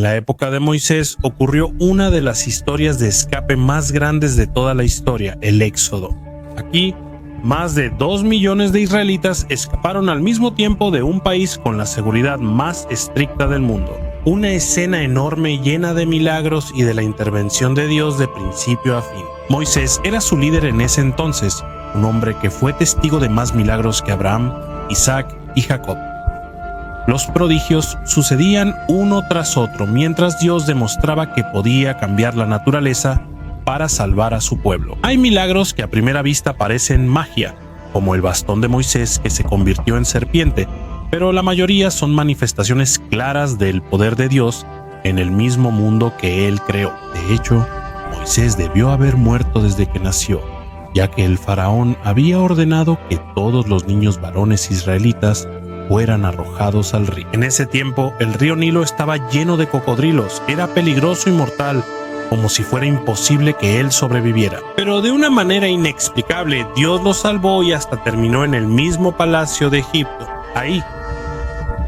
En la época de Moisés ocurrió una de las historias de escape más grandes de toda la historia, el Éxodo. Aquí, más de 2 millones de israelitas escaparon al mismo tiempo de un país con la seguridad más estricta del mundo. Una escena enorme llena de milagros y de la intervención de Dios de principio a fin. Moisés era su líder en ese entonces, un hombre que fue testigo de más milagros que Abraham, Isaac y Jacob. Los prodigios sucedían uno tras otro mientras Dios demostraba que podía cambiar la naturaleza para salvar a su pueblo. Hay milagros que a primera vista parecen magia, como el bastón de Moisés que se convirtió en serpiente, pero la mayoría son manifestaciones claras del poder de Dios en el mismo mundo que Él creó. De hecho, Moisés debió haber muerto desde que nació, ya que el faraón había ordenado que todos los niños varones israelitas fueran arrojados al río. En ese tiempo, el río Nilo estaba lleno de cocodrilos, era peligroso y mortal, como si fuera imposible que él sobreviviera. Pero de una manera inexplicable, Dios lo salvó y hasta terminó en el mismo palacio de Egipto. Ahí,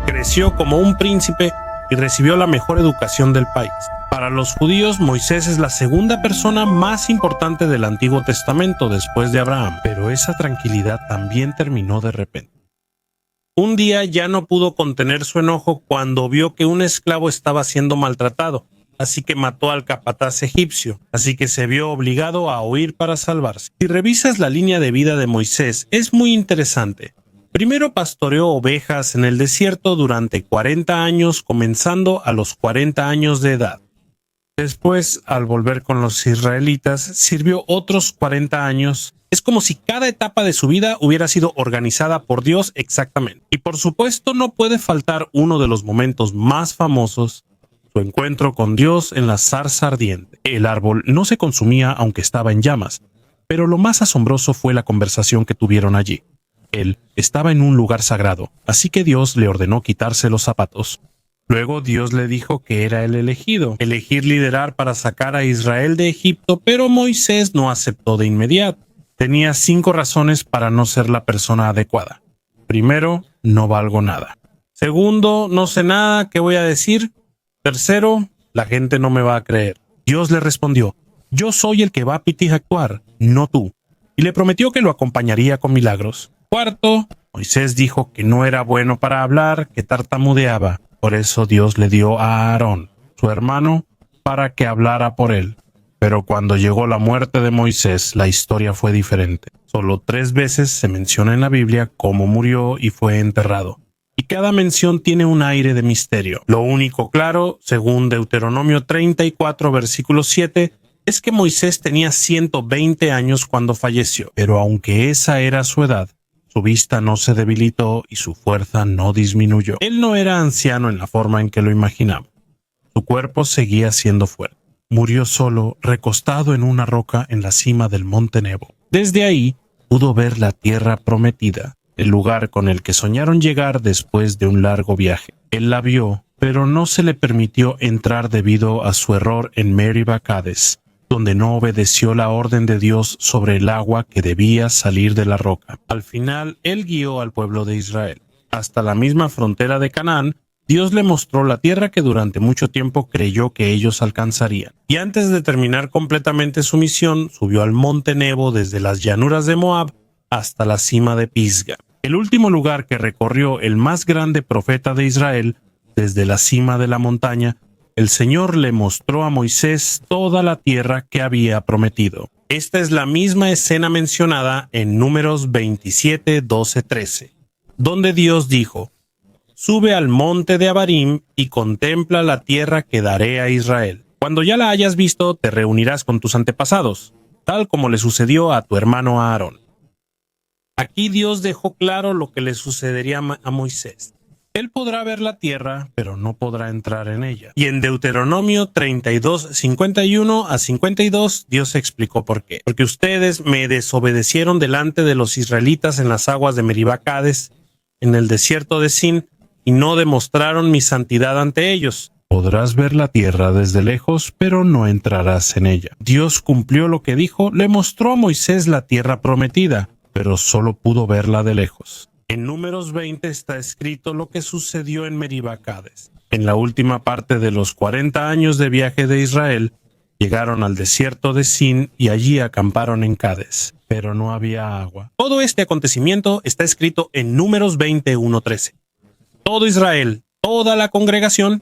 creció como un príncipe y recibió la mejor educación del país. Para los judíos, Moisés es la segunda persona más importante del Antiguo Testamento después de Abraham, pero esa tranquilidad también terminó de repente. Un día ya no pudo contener su enojo cuando vio que un esclavo estaba siendo maltratado, así que mató al capataz egipcio, así que se vio obligado a huir para salvarse. Si revisas la línea de vida de Moisés, es muy interesante. Primero pastoreó ovejas en el desierto durante 40 años, comenzando a los 40 años de edad. Después, al volver con los israelitas, sirvió otros 40 años. Es como si cada etapa de su vida hubiera sido organizada por Dios exactamente. Y por supuesto no puede faltar uno de los momentos más famosos, su encuentro con Dios en la zarza ardiente. El árbol no se consumía aunque estaba en llamas, pero lo más asombroso fue la conversación que tuvieron allí. Él estaba en un lugar sagrado, así que Dios le ordenó quitarse los zapatos. Luego Dios le dijo que era el elegido, elegir liderar para sacar a Israel de Egipto, pero Moisés no aceptó de inmediato. Tenía 5 razones para no ser la persona adecuada. Primero, no valgo nada. Segundo, no sé nada, ¿qué voy a decir? Tercero, la gente no me va a creer. Dios le respondió, yo soy el que va a actuar, no tú. Y le prometió que lo acompañaría con milagros. Cuarto, Moisés dijo que no era bueno para hablar, que tartamudeaba. Por eso Dios le dio a Aarón, su hermano, para que hablara por él. Pero cuando llegó la muerte de Moisés, la historia fue diferente. Solo 3 veces se menciona en la Biblia cómo murió y fue enterrado. Y cada mención tiene un aire de misterio. Lo único claro, según Deuteronomio 34, versículo 7, es que Moisés tenía 120 años cuando falleció. Pero aunque esa era su edad, su vista no se debilitó y su fuerza no disminuyó. Él no era anciano en la forma en que lo imaginamos. Su cuerpo seguía siendo fuerte. Murió solo, recostado en una roca en la cima del monte Nebo. Desde ahí pudo ver la tierra prometida, el lugar con el que soñaron llegar después de un largo viaje. Él la vio, pero no se le permitió entrar debido a su error en Meribá Cades, donde no obedeció la orden de Dios sobre el agua que debía salir de la roca. Al final, él guió al pueblo de Israel hasta la misma frontera de Canaán. Dios le mostró la tierra que durante mucho tiempo creyó que ellos alcanzarían. Y antes de terminar completamente su misión, subió al monte Nebo desde las llanuras de Moab hasta la cima de Pisga, el último lugar que recorrió el más grande profeta de Israel. Desde la cima de la montaña, el Señor le mostró a Moisés toda la tierra que había prometido. Esta es la misma escena mencionada en Números 27, 12, 13, donde Dios dijo: sube al monte de Abarim y contempla la tierra que daré a Israel. Cuando ya la hayas visto, te reunirás con tus antepasados, tal como le sucedió a tu hermano Aarón. Aquí Dios dejó claro lo que le sucedería a Moisés. Él podrá ver la tierra, pero no podrá entrar en ella. Y en Deuteronomio 32, 51 a 52, Dios explicó por qué. Porque ustedes me desobedecieron delante de los israelitas en las aguas de Meribá Cades, en el desierto de Sin, y no demostraron mi santidad ante ellos. Podrás ver la tierra desde lejos, pero no entrarás en ella. Dios cumplió lo que dijo, le mostró a Moisés la tierra prometida, pero solo pudo verla de lejos. En Números 20 está escrito lo que sucedió en Meribá Cades. En la última parte de los 40 años de viaje de Israel, llegaron al desierto de Sin y allí acamparon en Cades, pero no había agua. Todo este acontecimiento está escrito en Números 21:13. Todo Israel, toda la congregación,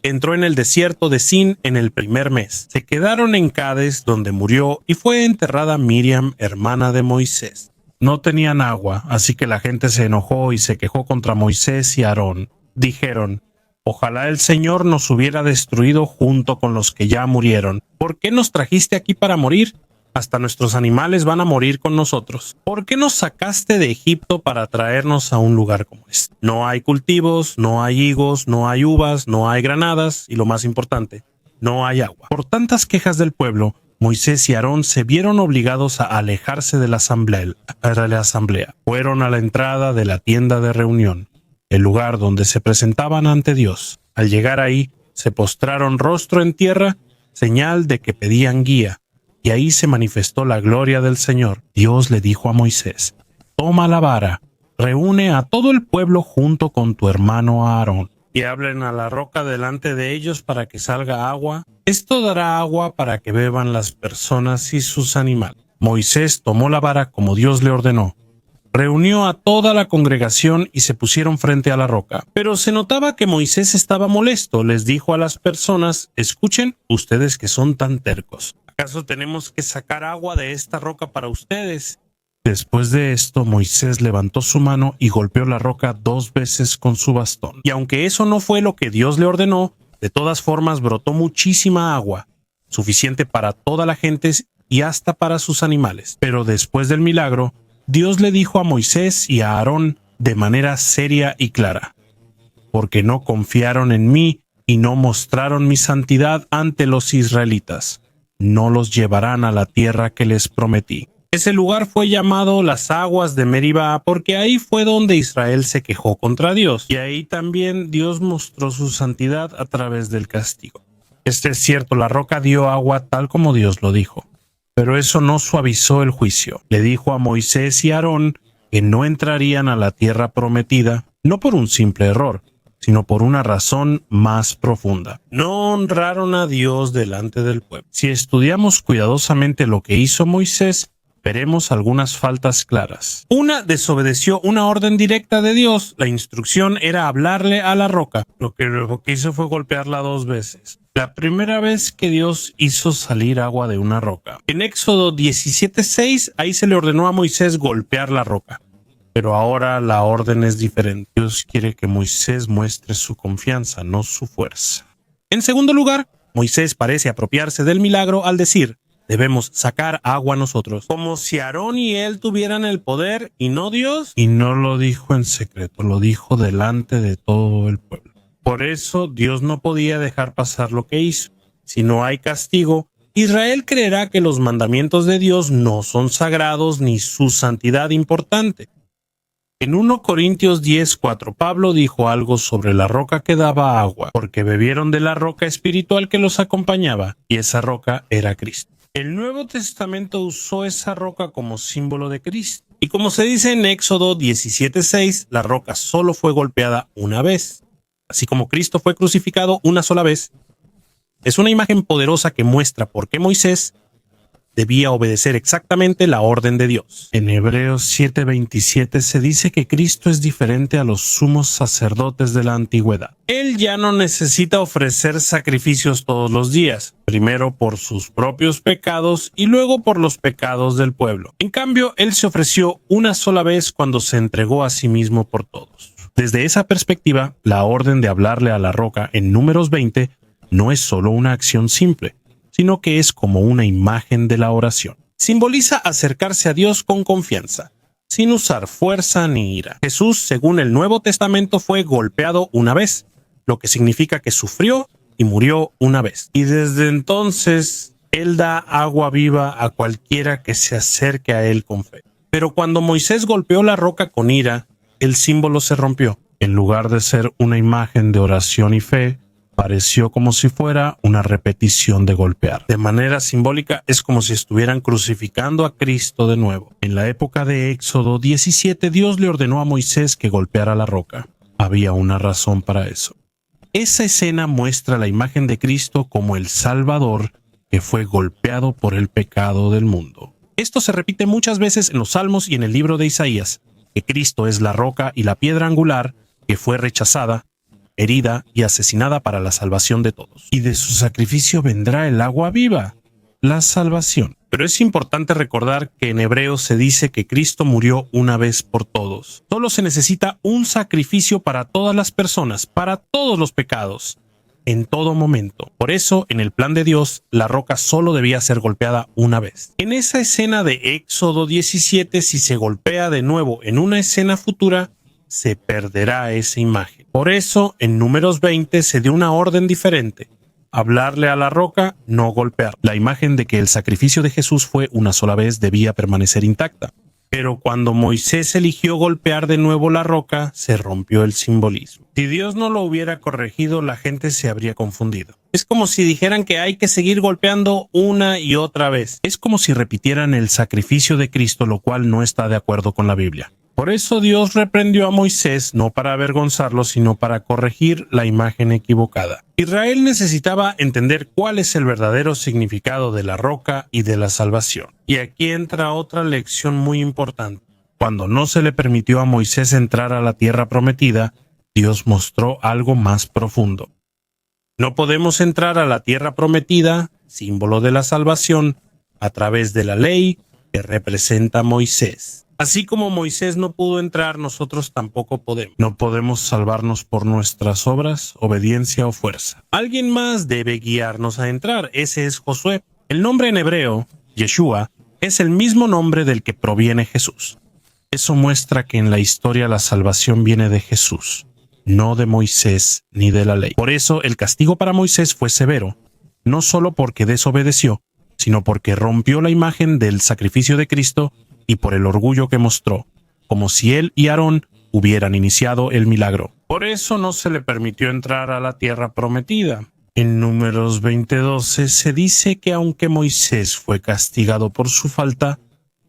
entró en el desierto de Sin en el primer mes. Se quedaron en Cades, donde murió, y fue enterrada Miriam, hermana de Moisés. No tenían agua, así que la gente se enojó y se quejó contra Moisés y Aarón. Dijeron: ojalá el Señor nos hubiera destruido junto con los que ya murieron. ¿Por qué nos trajiste aquí para morir? Hasta nuestros animales van a morir con nosotros. ¿Por qué nos sacaste de Egipto para traernos a un lugar como este? No hay cultivos, no hay higos, no hay uvas, no hay granadas y lo más importante, no hay agua. Por tantas quejas del pueblo, Moisés y Aarón se vieron obligados a alejarse de la asamblea. Fueron a la entrada de la tienda de reunión, el lugar donde se presentaban ante Dios. Al llegar ahí, se postraron rostro en tierra, señal de que pedían guía. Y ahí se manifestó la gloria del Señor. Dios le dijo a Moisés: toma la vara, reúne a todo el pueblo junto con tu hermano Aarón, y hablen a la roca delante de ellos para que salga agua. Esto dará agua para que beban las personas y sus animales. Moisés tomó la vara como Dios le ordenó. Reunió a toda la congregación y se pusieron frente a la roca. Pero se notaba que Moisés estaba molesto. Les dijo a las personas: escuchen, ustedes que son tan tercos. ¿Acaso tenemos que sacar agua de esta roca para ustedes? Después de esto, Moisés levantó su mano y golpeó la roca 2 veces con su bastón. Y aunque eso no fue lo que Dios le ordenó, de todas formas brotó muchísima agua, suficiente para toda la gente y hasta para sus animales. Pero después del milagro, Dios le dijo a Moisés y a Aarón de manera seria y clara: porque no confiaron en mí y no mostraron mi santidad ante los israelitas, no los llevarán a la tierra que les prometí. Ese lugar fue llamado las aguas de Meribá porque ahí fue donde Israel se quejó contra Dios, y ahí también Dios mostró su santidad a través del castigo. Es cierto, la roca dio agua tal como Dios lo dijo, pero eso no suavizó el juicio. Le dijo a Moisés y Aarón que no entrarían a la tierra prometida, no por un simple error, sino por una razón más profunda. No honraron a Dios delante del pueblo. Si estudiamos cuidadosamente lo que hizo Moisés, veremos algunas faltas claras. Una, desobedeció una orden directa de Dios. La instrucción era hablarle a la roca. Lo que hizo fue golpearla 2 veces. La primera vez que Dios hizo salir agua de una roca. En Éxodo 17:6, ahí se le ordenó a Moisés golpear la roca. Pero ahora la orden es diferente. Dios quiere que Moisés muestre su confianza, no su fuerza. En segundo lugar, Moisés parece apropiarse del milagro al decir: debemos sacar agua nosotros, como si Aarón y él tuvieran el poder y no Dios. Y no lo dijo en secreto, lo dijo delante de todo el pueblo. Por eso Dios no podía dejar pasar lo que hizo. Si no hay castigo, Israel creerá que los mandamientos de Dios no son sagrados ni su santidad importante. En 1 Corintios 10:4, Pablo dijo algo sobre la roca que daba agua, porque bebieron de la roca espiritual que los acompañaba, y esa roca era Cristo. El Nuevo Testamento usó esa roca como símbolo de Cristo. Y como se dice en Éxodo 17:6, la roca solo fue golpeada una vez. Así como Cristo fue crucificado una sola vez, es una imagen poderosa que muestra por qué Moisés debía obedecer exactamente la orden de Dios. En Hebreos 7:27 se dice que Cristo es diferente a los sumos sacerdotes de la antigüedad. Él ya no necesita ofrecer sacrificios todos los días, primero por sus propios pecados y luego por los pecados del pueblo. En cambio, Él se ofreció una sola vez cuando se entregó a sí mismo por todos. Desde esa perspectiva, la orden de hablarle a la roca en Números 20 no es solo una acción simple, sino que es como una imagen de la oración. Simboliza acercarse a Dios con confianza, sin usar fuerza ni ira. Jesús, según el Nuevo Testamento, fue golpeado una vez, lo que significa que sufrió y murió una vez. Y desde entonces, Él da agua viva a cualquiera que se acerque a Él con fe. Pero cuando Moisés golpeó la roca con ira, el símbolo se rompió. En lugar de ser una imagen de oración y fe, pareció como si fuera una repetición de golpear. De manera simbólica, es como si estuvieran crucificando a Cristo de nuevo. En la época de Éxodo 17, Dios le ordenó a Moisés que golpeara la roca. Había una razón para eso. Esa escena muestra la imagen de Cristo como el Salvador que fue golpeado por el pecado del mundo. Esto se repite muchas veces en los Salmos y en el libro de Isaías, que Cristo es la roca y la piedra angular que fue rechazada, herida y asesinada para la salvación de todos. Y de su sacrificio vendrá el agua viva, la salvación. Pero es importante recordar que en Hebreos se dice que Cristo murió una vez por todos. Solo se necesita un sacrificio para todas las personas, para todos los pecados, en todo momento. Por eso, en el plan de Dios, la roca solo debía ser golpeada una vez. En esa escena de Éxodo 17, si se golpea de nuevo en una escena futura, se perderá esa imagen. Por eso, en Números 20 se dio una orden diferente: hablarle a la roca, no golpear. La imagen de que el sacrificio de Jesús fue una sola vez debía permanecer intacta. Pero cuando Moisés eligió golpear de nuevo la roca, se rompió el simbolismo. Si Dios no lo hubiera corregido, la gente se habría confundido. Es como si dijeran que hay que seguir golpeando una y otra vez. Es como si repitieran el sacrificio de Cristo, lo cual no está de acuerdo con la Biblia. Por eso Dios reprendió a Moisés, no para avergonzarlo, sino para corregir la imagen equivocada. Israel necesitaba entender cuál es el verdadero significado de la roca y de la salvación. Y aquí entra otra lección muy importante. Cuando no se le permitió a Moisés entrar a la tierra prometida, Dios mostró algo más profundo. No podemos entrar a la tierra prometida, símbolo de la salvación, a través de la ley que representa a Moisés. Así como Moisés no pudo entrar, nosotros tampoco podemos. No podemos salvarnos por nuestras obras, obediencia o fuerza. Alguien más debe guiarnos a entrar. Ese es Josué. El nombre en hebreo, Yeshua, es el mismo nombre del que proviene Jesús. Eso muestra que en la historia la salvación viene de Jesús, no de Moisés ni de la ley. Por eso el castigo para Moisés fue severo, no solo porque desobedeció, sino porque rompió la imagen del sacrificio de Cristo y por el orgullo que mostró, como si él y Aarón hubieran iniciado el milagro. Por eso no se le permitió entrar a la tierra prometida. En Números 20:12 se dice que aunque Moisés fue castigado por su falta,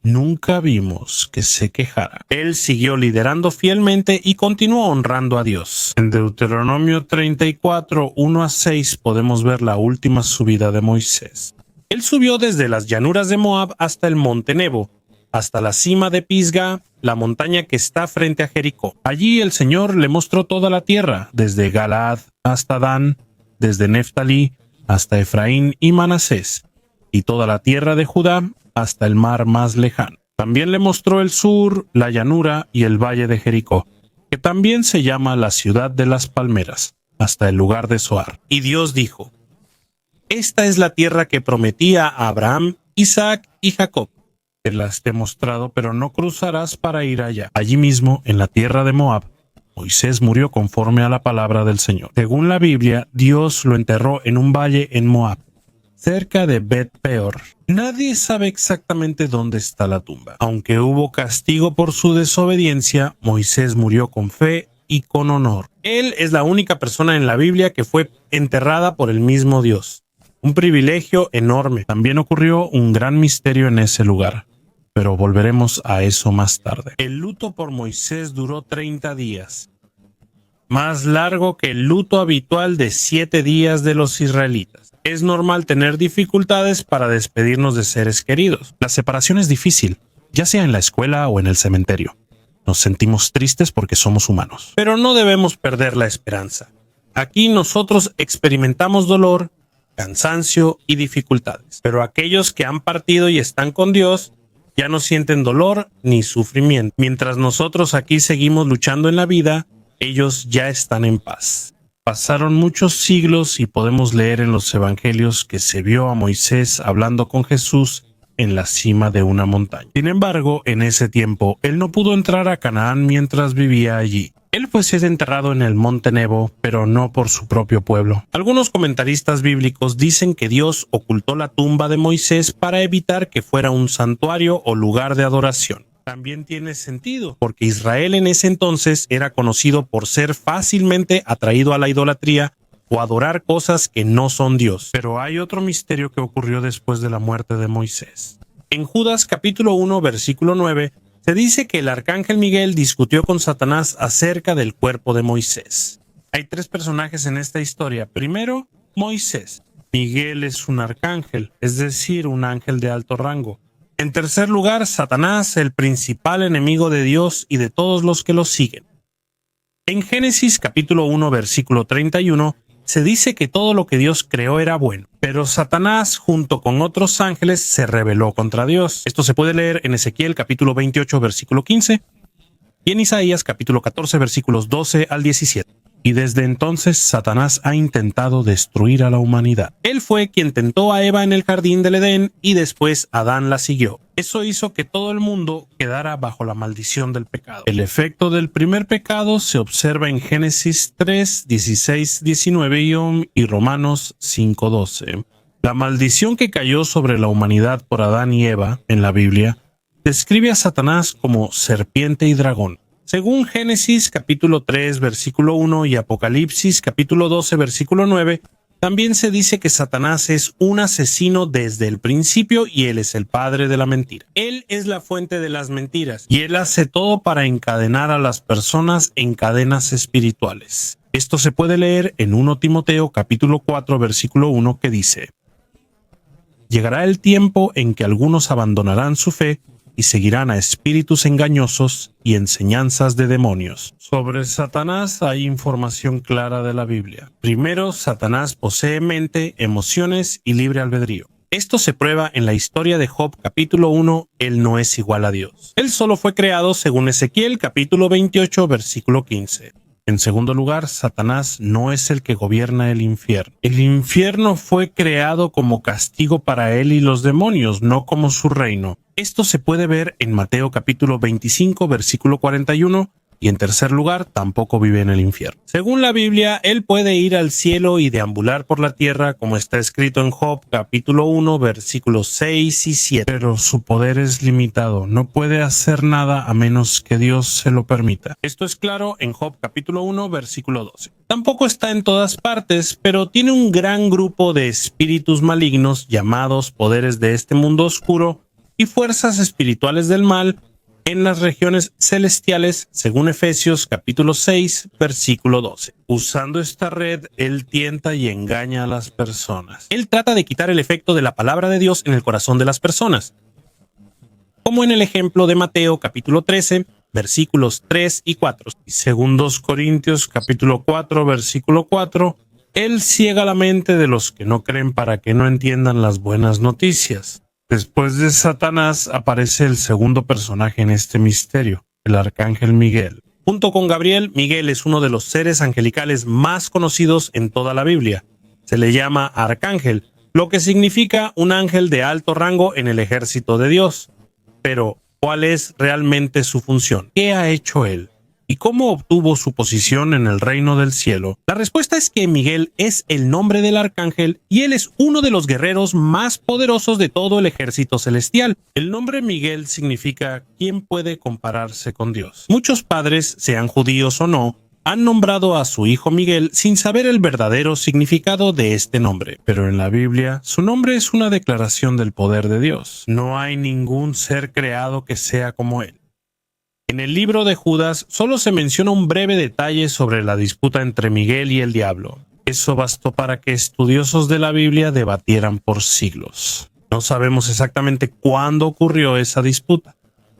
nunca vimos que se quejara. Él siguió liderando fielmente y continuó honrando a Dios. En Deuteronomio 34, 1-6 podemos ver la última subida de Moisés. Él subió desde las llanuras de Moab hasta el monte Nebo, hasta la cima de Pisga, la montaña que está frente a Jericó. Allí el Señor le mostró toda la tierra, desde Galaad hasta Dan, desde Neftalí hasta Efraín y Manasés, y toda la tierra de Judá hasta el mar más lejano. También le mostró el sur, la llanura y el valle de Jericó, que también se llama la ciudad de las palmeras, hasta el lugar de Zoar. Y Dios dijo: esta es la tierra que prometía a Abraham, Isaac y Jacob. Te las he mostrado, pero no cruzarás para ir allá. Allí mismo, en la tierra de Moab, Moisés murió conforme a la palabra del Señor. Según la Biblia, Dios lo enterró en un valle en Moab, cerca de Bet-peor. Nadie sabe exactamente dónde está la tumba. Aunque hubo castigo por su desobediencia, Moisés murió con fe y con honor. Él es la única persona en la Biblia que fue enterrada por el mismo Dios. Un privilegio enorme. También ocurrió un gran misterio en ese lugar, pero volveremos a eso más tarde. El luto por Moisés duró 30 días, más largo que el luto habitual de 7 días de los israelitas. Es normal tener dificultades para despedirnos de seres queridos. La separación es difícil, ya sea en la escuela o en el cementerio. Nos sentimos tristes porque somos humanos. Pero no debemos perder la esperanza. Aquí nosotros experimentamos dolor, cansancio y dificultades. Pero aquellos que han partido y están con Dios ya no sienten dolor ni sufrimiento. Mientras nosotros aquí seguimos luchando en la vida, ellos ya están en paz. Pasaron muchos siglos y podemos leer en los evangelios que se vio a Moisés hablando con Jesús en la cima de una montaña. Sin embargo, en ese tiempo, él no pudo entrar a Canaán mientras vivía allí. Él fue enterrado en el monte Nebo, pero no por su propio pueblo. Algunos comentaristas bíblicos dicen que Dios ocultó la tumba de Moisés para evitar que fuera un santuario o lugar de adoración. También tiene sentido, porque Israel en ese entonces era conocido por ser fácilmente atraído a la idolatría o adorar cosas que no son Dios. Pero hay otro misterio que ocurrió después de la muerte de Moisés. En Judas capítulo 1, versículo 9, se dice que el arcángel Miguel discutió con Satanás acerca del cuerpo de Moisés. Hay tres personajes en esta historia. Primero, Moisés. Miguel es un arcángel, es decir, un ángel de alto rango. En tercer lugar, Satanás, el principal enemigo de Dios y de todos los que lo siguen. En Génesis capítulo 1, versículo 31, se dice que todo lo que Dios creó era bueno, pero Satanás, junto con otros ángeles, se rebeló contra Dios. Esto se puede leer en Ezequiel capítulo 28, versículo 15, y en Isaías capítulo 14, versículos 12 al 17. Y desde entonces Satanás ha intentado destruir a la humanidad. Él fue quien tentó a Eva en el jardín del Edén y después Adán la siguió. Eso hizo que todo el mundo quedara bajo la maldición del pecado. El efecto del primer pecado se observa en Génesis 3, 16, 19 y Romanos 5, 12. La maldición que cayó sobre la humanidad por Adán y Eva en la Biblia describe a Satanás como serpiente y dragón. Según Génesis capítulo 3, versículo 1 y Apocalipsis capítulo 12, versículo 9, también se dice que Satanás es un asesino desde el principio y él es el padre de la mentira. Él es la fuente de las mentiras y él hace todo para encadenar a las personas en cadenas espirituales. Esto se puede leer en 1 Timoteo capítulo 4, versículo 1 que dice: Llegará el tiempo en que algunos abandonarán su fe y seguirán a espíritus engañosos y enseñanzas de demonios. Sobre Satanás hay información clara de la Biblia. Primero, Satanás posee mente, emociones y libre albedrío. Esto se prueba en la historia de Job capítulo 1, él no es igual a Dios. Él solo fue creado según Ezequiel capítulo 28, versículo 15. En segundo lugar, Satanás no es el que gobierna el infierno. El infierno fue creado como castigo para él y los demonios, no como su reino. Esto se puede ver en Mateo capítulo 25, versículo 41, y en tercer lugar, tampoco vive en el infierno. Según la Biblia, él puede ir al cielo y deambular por la tierra, como está escrito en Job capítulo 1, versículos 6 y 7. Pero su poder es limitado, no puede hacer nada a menos que Dios se lo permita. Esto es claro en Job capítulo 1, versículo 12. Tampoco está en todas partes, pero tiene un gran grupo de espíritus malignos llamados poderes de este mundo oscuro y fuerzas espirituales del mal en las regiones celestiales, según Efesios capítulo 6, versículo 12. Usando esta red, él tienta y engaña a las personas. Él trata de quitar el efecto de la palabra de Dios en el corazón de las personas, como en el ejemplo de Mateo capítulo 13, versículos 3 y 4. Y según 2 Corintios capítulo 4, versículo 4, él ciega la mente de los que no creen para que no entiendan las buenas noticias. Después de Satanás aparece el segundo personaje en este misterio, el arcángel Miguel. Junto con Gabriel, Miguel es uno de los seres angelicales más conocidos en toda la Biblia. Se le llama arcángel, lo que significa un ángel de alto rango en el ejército de Dios. Pero, ¿cuál es realmente su función? ¿Qué ha hecho él? ¿Y cómo obtuvo su posición en el reino del cielo? La respuesta es que Miguel es el nombre del arcángel y él es uno de los guerreros más poderosos de todo el ejército celestial. El nombre Miguel significa ¿quién puede compararse con Dios? Muchos padres, sean judíos o no, han nombrado a su hijo Miguel sin saber el verdadero significado de este nombre. Pero en la Biblia, su nombre es una declaración del poder de Dios. No hay ningún ser creado que sea como él. En el libro de Judas solo se menciona un breve detalle sobre la disputa entre Miguel y el diablo. Eso bastó para que estudiosos de la Biblia debatieran por siglos. No sabemos exactamente cuándo ocurrió esa disputa,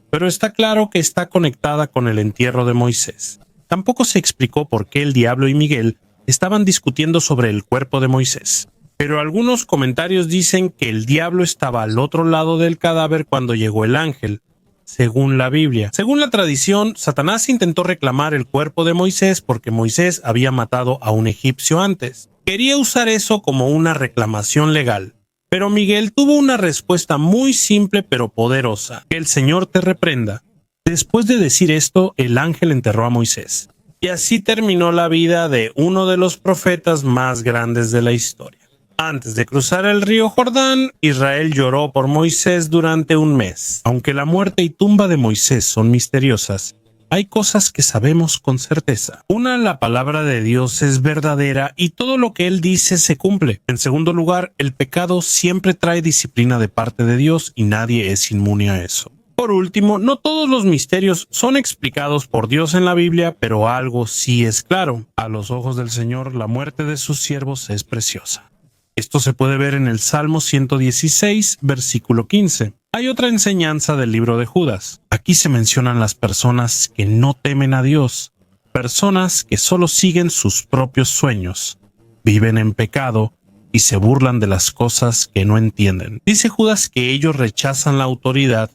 pero está claro que está conectada con el entierro de Moisés. Tampoco se explicó por qué el diablo y Miguel estaban discutiendo sobre el cuerpo de Moisés. Pero algunos comentarios dicen que el diablo estaba al otro lado del cadáver cuando llegó el ángel, según la Biblia. Según la tradición, Satanás intentó reclamar el cuerpo de Moisés porque Moisés había matado a un egipcio antes. Quería usar eso como una reclamación legal. Pero Miguel tuvo una respuesta muy simple pero poderosa. Que el Señor te reprenda. Después de decir esto, el ángel enterró a Moisés. Y así terminó la vida de uno de los profetas más grandes de la historia. Antes de cruzar el río Jordán, Israel lloró por Moisés durante un mes. Aunque la muerte y tumba de Moisés son misteriosas, hay cosas que sabemos con certeza. Una, la palabra de Dios es verdadera y todo lo que Él dice se cumple. En segundo lugar, el pecado siempre trae disciplina de parte de Dios y nadie es inmune a eso. Por último, no todos los misterios son explicados por Dios en la Biblia, pero algo sí es claro. A los ojos del Señor, la muerte de sus siervos es preciosa. Esto se puede ver en el Salmo 116, versículo 15. Hay otra enseñanza del libro de Judas. Aquí se mencionan las personas que no temen a Dios, personas que solo siguen sus propios sueños, viven en pecado y se burlan de las cosas que no entienden. Dice Judas que ellos rechazan la autoridad,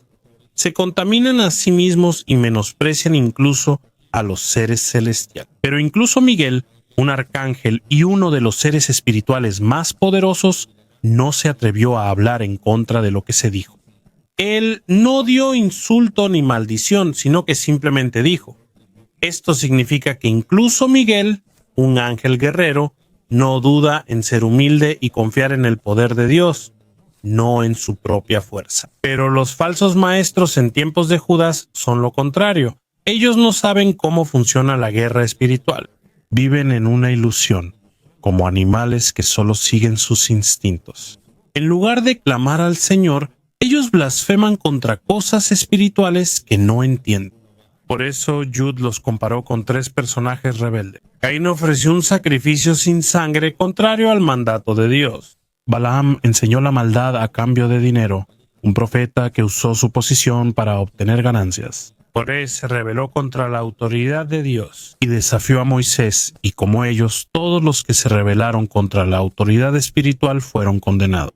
se contaminan a sí mismos y menosprecian incluso a los seres celestiales. Pero incluso Miguel, un arcángel y uno de los seres espirituales más poderosos, no se atrevió a hablar en contra de lo que se dijo. Él no dio insulto ni maldición, sino que simplemente dijo: esto significa que incluso Miguel, un ángel guerrero, no duda en ser humilde y confiar en el poder de Dios, no en su propia fuerza. Pero los falsos maestros en tiempos de Judas son lo contrario. Ellos no saben cómo funciona la guerra espiritual. Viven en una ilusión, como animales que solo siguen sus instintos. En lugar de clamar al Señor, ellos blasfeman contra cosas espirituales que no entienden. Por eso Jude los comparó con 3 personajes rebeldes. Caín ofreció un sacrificio sin sangre contrario al mandato de Dios. Balaam enseñó la maldad a cambio de dinero, un profeta que usó su posición para obtener ganancias. Coré se rebeló contra la autoridad de Dios y desafió a Moisés, y como ellos, todos los que se rebelaron contra la autoridad espiritual fueron condenados.